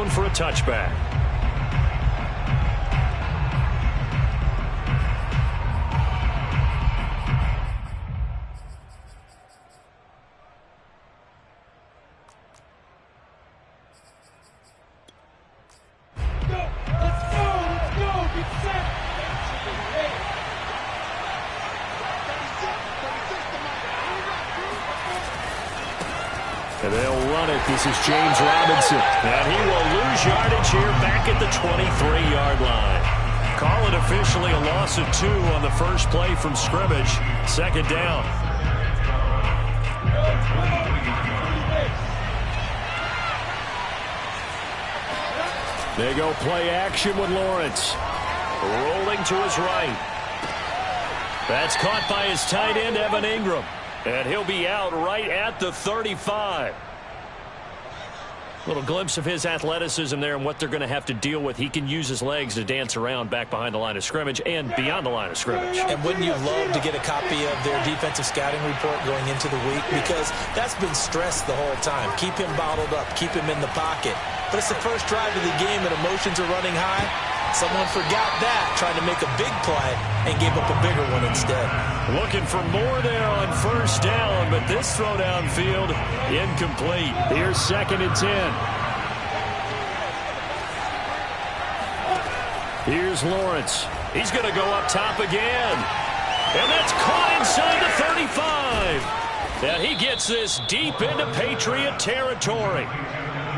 zone for a touchback. And they'll run it. This is James Robinson. And he will lose yardage here back at the 23-yard line. Call it officially a loss of 2 on the first play from scrimmage. Second down. They go play action with Lawrence. Rolling to his right. That's caught by his tight end, Evan Ingram. And he'll be out right at the 35. Little glimpse of his athleticism there and what they're going to have to deal with. He can use his legs to dance around back behind the line of scrimmage and beyond the line of scrimmage. And wouldn't you love to get a copy of their defensive scouting report going into the week? Because that's been stressed the whole time. Keep him bottled up. Keep him in the pocket. But it's the first drive of the game and emotions are running high. Someone forgot that, trying to make a big play and gave up a bigger one instead. Looking for more there on first down, but this throw downfield incomplete. Here's 2nd and 10. Here's Lawrence. He's going to go up top again. And that's caught inside the 35. And he gets this deep into Patriot territory.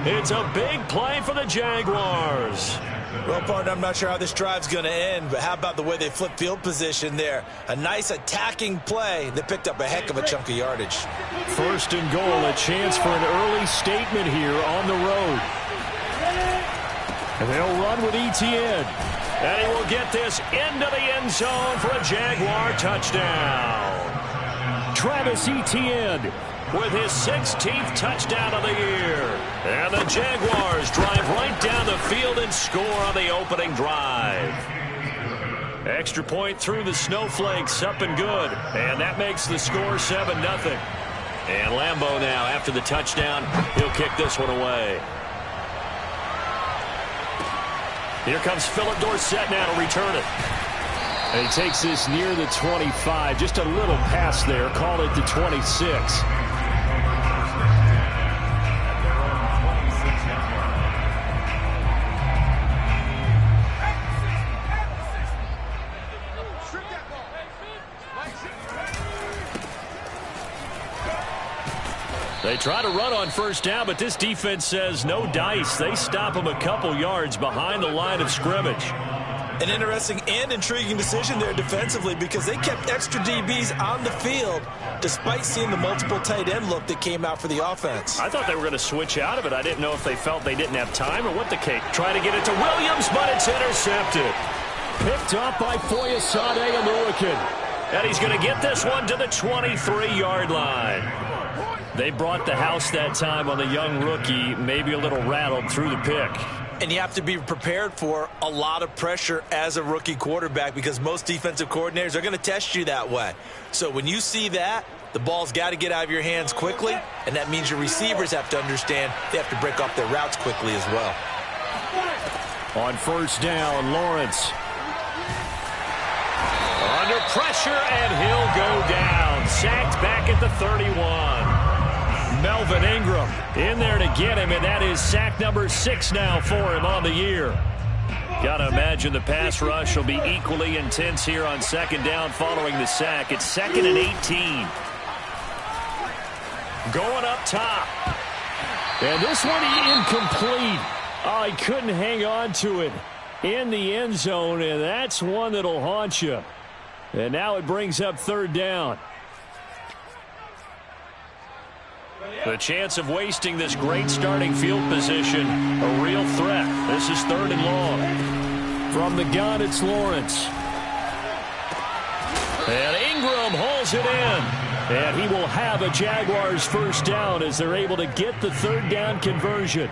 It's a big play for the Jaguars. Well, partner, I'm not sure how this drive's going to end, but how about the way they flip field position there? A nice attacking play that picked up a heck of a chunk of yardage. 1st and goal, a chance for an early statement here on the road. And they'll run with Etienne. And he will get this into the end zone for a Jaguar touchdown. Travis Etienne with his 16th touchdown of the year. And the Jaguars drive right down the field and score on the opening drive. Extra point through the snowflakes, up and good. And that makes the score 7-0. And Lambeau now, after the touchdown, he'll kick this one away. Here comes Philip Dorsett now to return it. And he takes this near the 25. Just a little pass there. Call it the 26. They try to run on first down, but this defense says no dice. They stop them a couple yards behind the line of scrimmage. An interesting and intriguing decision there defensively because they kept extra DBs on the field despite seeing the multiple tight end look that came out for the offense. I thought they were going to switch out of it. I didn't know if they felt they didn't have time or what the case. Trying to get it to Williams, but it's intercepted. Picked up by Wh0aTV Aluakin. And he's going to get this one to the 23-yard line. They brought the house that time on the young rookie, maybe a little rattled through the pick. And you have to be prepared for a lot of pressure as a rookie quarterback because most defensive coordinators are going to test you that way. So when you see that, the ball's got to get out of your hands quickly, and that means your receivers have to understand they have to break off their routes quickly as well. On first down, Lawrence. Under pressure, and he'll go down. Sacked back at the 31. Melvin Ingram in there to get him, and that is sack number 6 now for him on the year. Got to imagine the pass rush will be equally intense here on second down following the sack. It's 2nd and 18. Going up top. And this one incomplete. Oh, he couldn't hang on to it in the end zone, and that's one that'll haunt you. And now it brings up 3rd down. The chance of wasting this great starting field position, a real threat. This is 3rd and long. From the gun, it's Lawrence. And Ingram hauls it in. And he will have a Jaguars first down as they're able to get the 3rd down conversion.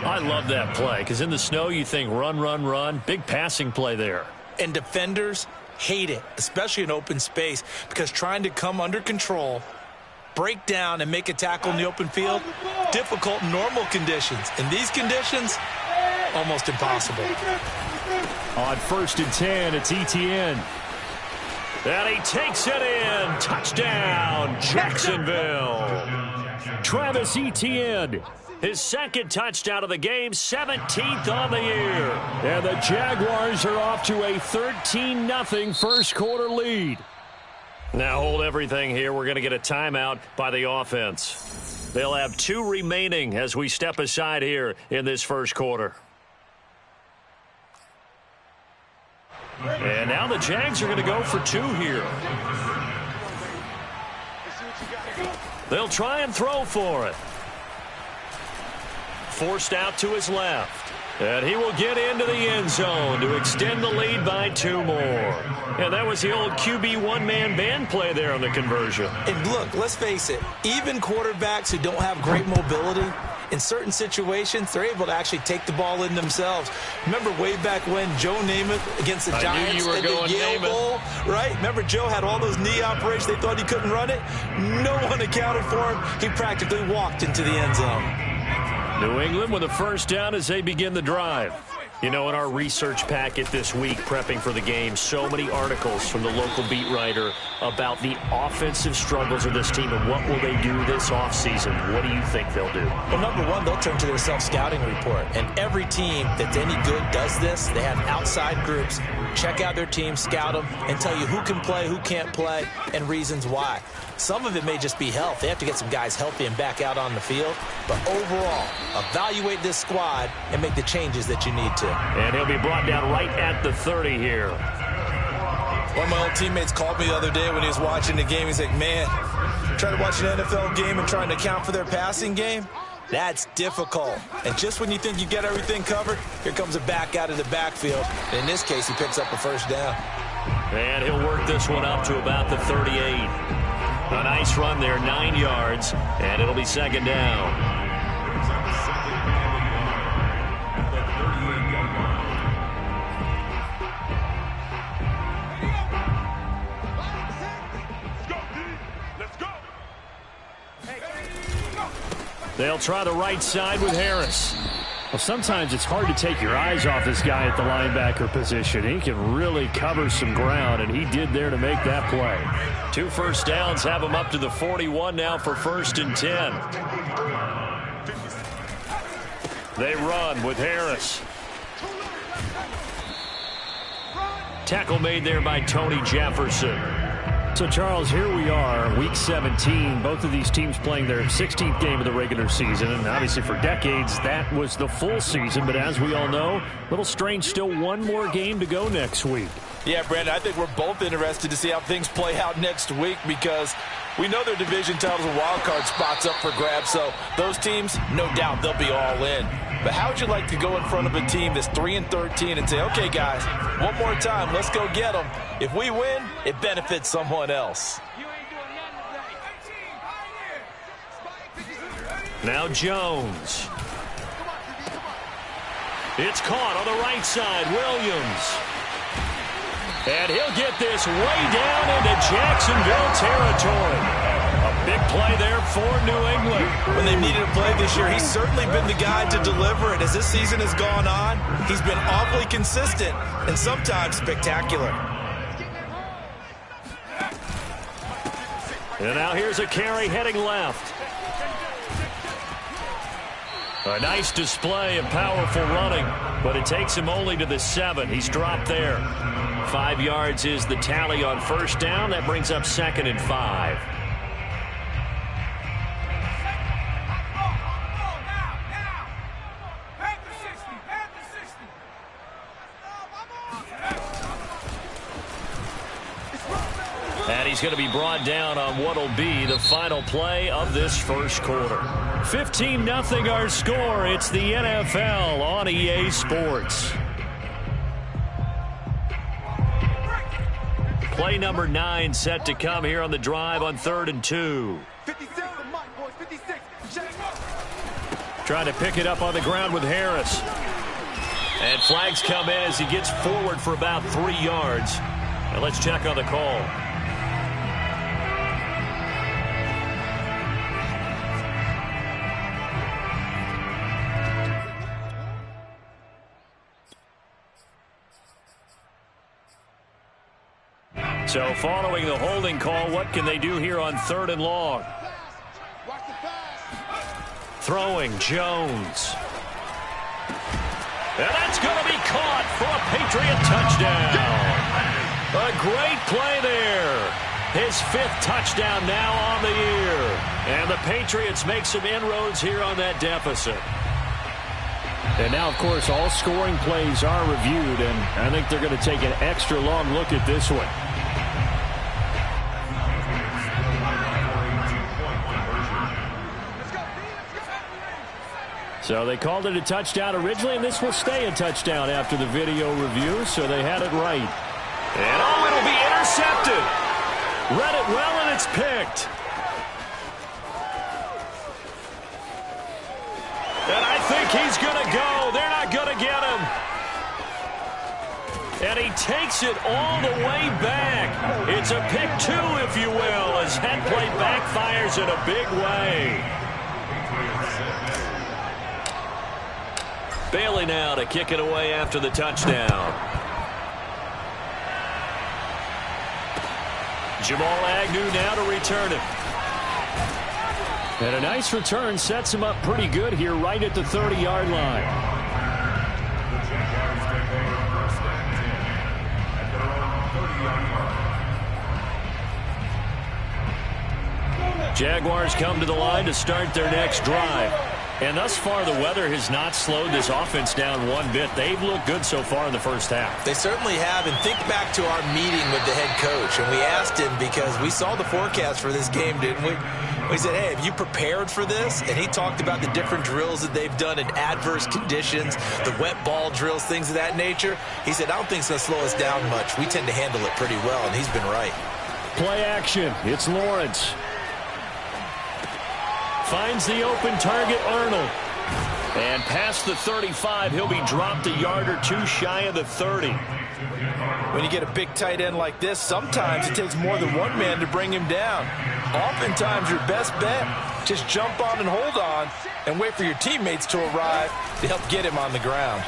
I love that play because in the snow you think run, run, run. Big passing play there. And defenders hate it, especially in open space, because trying to come under control, break down, and make a tackle in the open field, difficult in normal conditions. In these conditions, almost impossible. On 1st and 10, it's Etienne. And he takes it in. Touchdown, Jacksonville. Travis Etienne, his second touchdown of the game, 17th on the year. And the Jaguars are off to a 13-0 first quarter lead. Now hold everything here. We're going to get a timeout by the offense. They'll have 2 remaining as we step aside here in this first quarter. And now the Jags are going to go for 2 here. They'll try and throw for it. Forced out to his left. And he will get into the end zone to extend the lead by 2 more. And that was the old QB one-man band play there on the conversion. And look, let's face it, even quarterbacks who don't have great mobility, in certain situations, they're able to actually take the ball in themselves. Remember way back when Joe Namath against the Giants at the Yale Bowl, right? Remember Joe had all those knee operations. They thought he couldn't run it. No one accounted for him. He practically walked into the end zone. New England with a first down as they begin the drive. You know, in our research packet this week, prepping for the game, so many articles from the local beat writer about the offensive struggles of this team and what will they do this offseason. What do you think they'll do? Well, number one, they'll turn to their self-scouting report. And every team that's any good does this. They have outside groups. Check out their team, scout them, and tell you who can play, who can't play, and reasons why. Some of it may just be health. They have to get some guys healthy and back out on the field. But overall, evaluate this squad and make the changes that you need to. And he'll be brought down right at the 30 here. One of my old teammates called me the other day when he was watching the game. He's like, man, trying to watch an NFL game and trying to account for their passing game, that's difficult. And just when you think you get everything covered, here comes a back out of the backfield. And in this case, he picks up a first down. And he'll work this one up to about the 38. A nice run there, 9 yards, and it'll be second down. They'll try the right side with Harris. Well, sometimes it's hard to take your eyes off this guy at the linebacker position. He can really cover some ground, and he did there to make that play. 2 first downs have him up to the 41 now for 1st and 10. They run with Harris. Tackle made there by Tony Jefferson. So, Charles, here we are, Week 17. Both of these teams playing their 16th game of the regular season. And obviously for decades, that was the full season. But as we all know, a little strange, still one more game to go next week. Yeah, Brandon, I think we're both interested to see how things play out next week because we know their division titles and wild card spots up for grabs. So those teams, no doubt, they'll be all in. But how would you like to go in front of a team that's 3-13 and say, okay, guys, one more time, let's go get them. If we win, it benefits someone else. Now Jones. It's caught on the right side, Williams. And he'll get this way down into Jacksonville territory. A big play there for New England. When they needed a play this year, he's certainly been the guy to deliver it. As this season has gone on, he's been awfully consistent and sometimes spectacular. And now here's a carry heading left. A nice display of powerful running, but it takes him only to the 7. He's dropped there. 5 yards is the tally on first down. That brings up 2nd and 5. And he's going to be brought down on what will be the final play of this first quarter. 15-0 our score. It's the NFL on EA Sports. Play number 9 set to come here on the drive on 3rd and 2. Trying to pick it up on the ground with Harris. And flags come in as he gets forward for about 3 yards. And let's check on the call. So following the holding call, what can they do here on 3rd and long? Throwing Jones. And that's going to be caught for a Patriot touchdown. A great play there. His 5th touchdown now on the year. And the Patriots make some inroads here on that deficit. And now, of course, all scoring plays are reviewed, and I think they're going to take an extra long look at this one. So they called it a touchdown originally, and this will stay a touchdown after the video review, so they had it right. And, oh, it'll be intercepted. Read it well, and it's picked. And I think he's going to go. They're not going to get him. And he takes it all the way back. It's a pick 2, if you will, as that play backfires in a big way. Bailey now to kick it away after the touchdown. Jamal Agnew now to return it. And a nice return sets him up pretty good here right at the 30-yard line. Jaguars come to the line to start their next drive. And thus far, the weather has not slowed this offense down one bit. They've looked good so far in the first half. They certainly have. And think back to our meeting with the head coach. And we asked him, because we saw the forecast for this game, didn't we? We said, hey, have you prepared for this? And he talked about the different drills that they've done in adverse conditions, the wet ball drills, things of that nature. He said, I don't think it's going to slow us down much. We tend to handle it pretty well, and he's been right. Play action. It's Lawrence. Finds the open target, Arnold. And past the 35, he'll be dropped a yard or two shy of the 30. When you get a big tight end like this, sometimes it takes more than one man to bring him down. Oftentimes, your best bet, just jump on and hold on and wait for your teammates to arrive to help get him on the ground.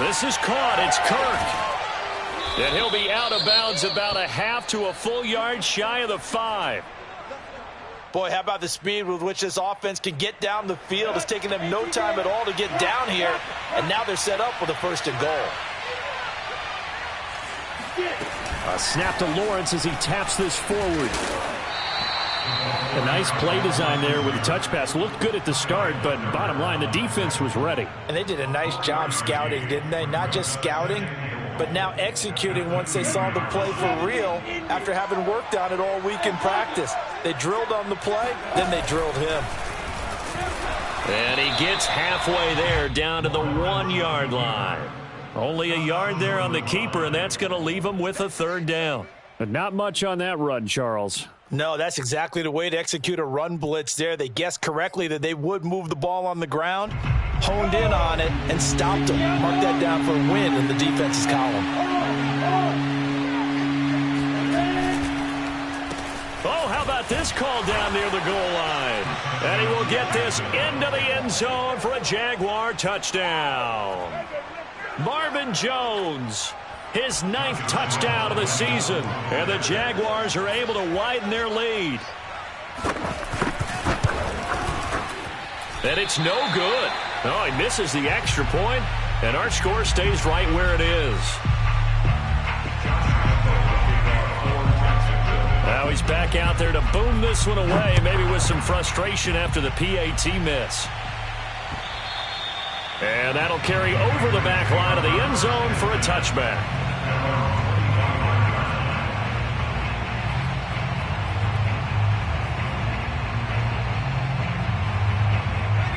This is caught. It's Kirk. And he'll be out of bounds about a half to a full yard shy of the 5. Boy, how about the speed with which this offense can get down the field? It's taken them no time at all to get down here, and now they're set up with a 1st and goal. A snap to Lawrence as he taps this forward. A nice play design there with the touch pass. Looked good at the start, but bottom line, the defense was ready. And they did a nice job scouting, didn't they? Not just scouting, but now executing once they saw the play for real after having worked on it all week in practice. They drilled on the play, then they drilled him. And he gets halfway there down to the 1-yard line. Only a yard there on the keeper, and that's going to leave him with a 3rd down. But not much on that run, Charles. No, that's exactly the way to execute a run blitz there. They guessed correctly that they would move the ball on the ground, honed in on it, and stopped them. Mark that down for a win in the defense's column. Oh, how about this call down near the goal line? And he will get this into the end zone for a Jaguar touchdown. Marvin Jones, his 9th touchdown of the season. And the Jaguars are able to widen their lead. And it's no good. Oh, he misses the extra point, and our score stays right where it is. Now he's back out there to boom this one away, maybe with some frustration after the PAT miss. And that'll carry over the back line of the end zone for a touchback.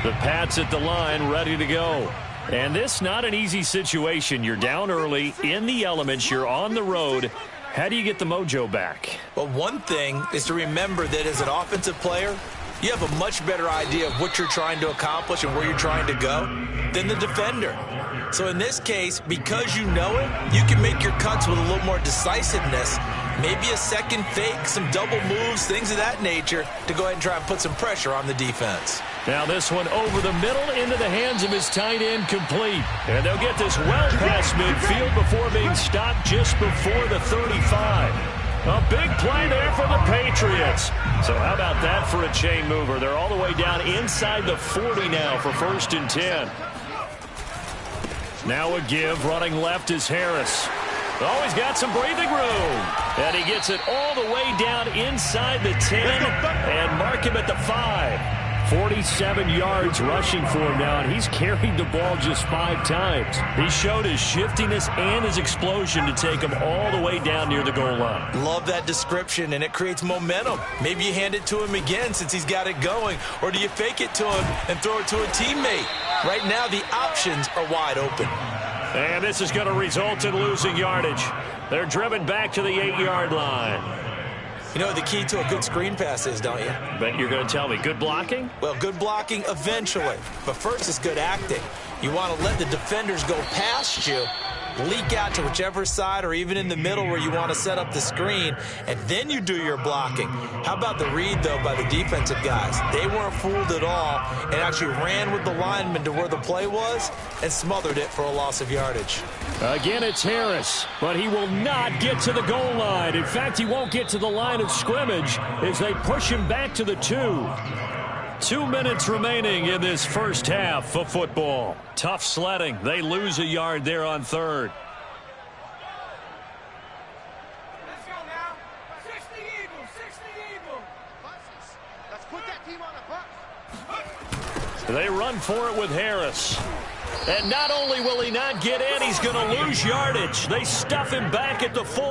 The Pats at the line, ready to go. And this not an easy situation. You're down early, in the elements, you're on the road. How do you get the mojo back? Well, one thing is to remember that as an offensive player, you have a much better idea of what you're trying to accomplish and where you're trying to go than the defender. So in this case, because you know it, you can make your cuts with a little more decisiveness maybe a second fake, some double moves, things of that nature to go ahead and try and put some pressure on the defense. Now this one over the middle into the hands of his tight end, complete. And they'll get this well past midfield before being stopped just before the 35. A big play there for the Patriots. So how about that for a chain mover? They're all the way down inside the 40 now for 1st and 10. Now a give, running left is Harris. Oh, he's got some breathing room. And he gets it all the way down inside the 10 and mark him at the 5. 47 yards rushing for him now, and he's carried the ball just 5 times. He showed his shiftiness and his explosion to take him all the way down near the goal line. Love that description, and it creates momentum. Maybe you hand it to him again since he's got it going, or do you fake it to him and throw it to a teammate? Right now, the options are wide open. And this is going to result in losing yardage. They're driven back to the 8-yard line. You know what the key to a good screen pass is, don't you? But you're going to tell me, good blocking? Well, good blocking eventually. But first is good acting. You want to let the defenders go past you, leak out to whichever side or even in the middle where you want to set up the screen, and then you do your blocking. How about the read, though, by the defensive guys? They weren't fooled at all and actually ran with the lineman to where the play was and smothered it for a loss of yardage. Again, it's Harris, but he will not get to the goal line. In fact, he won't get to the line of scrimmage as they push him back to the 2. 2 minutes remaining in this first half of football. Tough sledding. They lose a yard there on 3rd. Let's go now. 60 Eagles, 60 Eagles. Let's put that team on a bus. They run for it with Harris. And not only will he not get in, he's going to lose yardage. They stuff him back at the 4.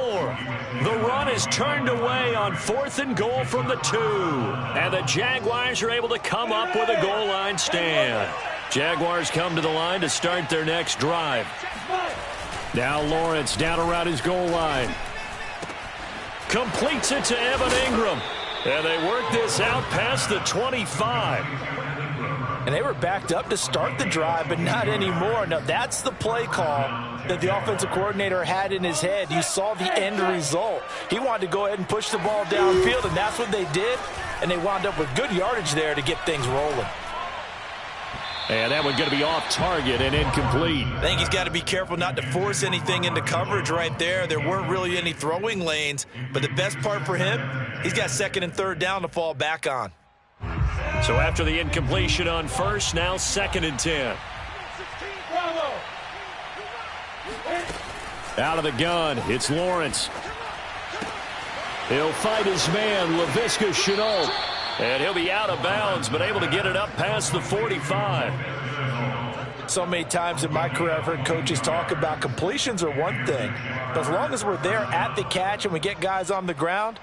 The run is turned away on 4th and goal from the 2. And the Jaguars are able to come up with a goal line stand. Jaguars come to the line to start their next drive. Now Lawrence down around his goal line. Completes it to Evan Ingram. And they work this out past the 25. And they were backed up to start the drive, but not anymore. Now, that's the play call that the offensive coordinator had in his head. You saw the end result. He wanted to go ahead and push the ball downfield, and that's what they did. And they wound up with good yardage there to get things rolling. And that one's going to be off target and incomplete. I think he's got to be careful not to force anything into coverage right there. There weren't really any throwing lanes. But the best part for him, he's got 2nd and 3rd down to fall back on. So after the incompletion on 1st, now 2nd and 10. Out of the gun, it's Lawrence. He'll fight his man, Laviska Shenault. And he'll be out of bounds, but able to get it up past the 45. So many times in my career, I've heard coaches talk about completions are one thing. But as long as we're there at the catch and we get guys on the ground,